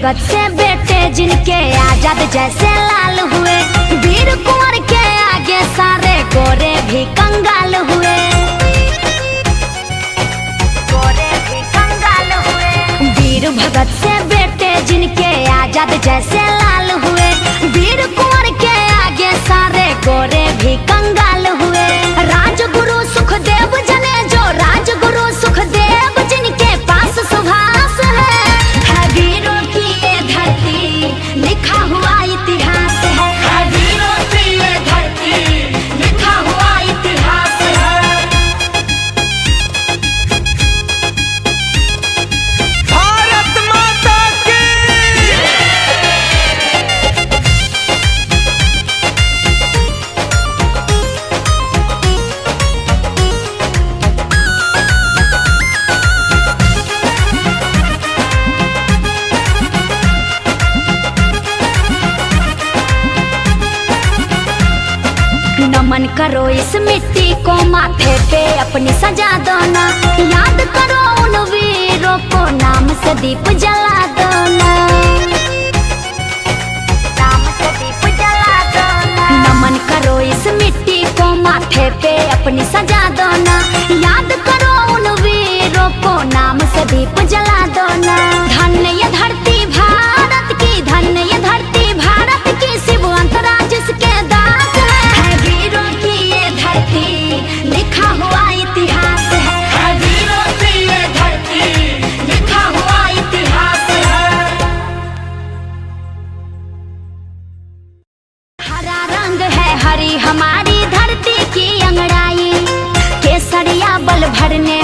भगत से बेटे जिनके आजाद जैसे लाल हुए, वीर कुंवर के आगे सारे गोरे भी कंगाल हुए, गोरे भी कंगाल हुए। वीर भगत से बेटे जिनके आजाद जैसे लाल हुए, वीर कुंवर के आगे सारे गोरे भी कंगाल हुए। राजगुरु सुखदेव जने जो राजगुरु सुखदेव जिनके पास सुभाष है वीरों की ये धरती लिखा हुआ इतिहास है वीरों की ये धरती लिखा हुआ इतिहास है। भारत माता की नमन करो इस मिट्टी को माथे पे अपनी सजा दो ना, याद करो उन वीरों को नाम से दीप जला दो ना, नाम से दीप जला दो ना। नमन करो इस मिट्टी को माथे पे अपनी सजा दो ना, याद करो उन वीरों को नाम से दीप जला दो ना। धन्य ये धरती भारत की, धन्य ये धरती भारत की, शिव अंतरा जिसके दास है वीरों की ये धरती लिखा हुआ इतिहास है वीरों की ये धरती लिखा हुआ इतिहास है। हरा रंग है हरी हमारी धरती की अंगड़ाई, केसरिया बल भरने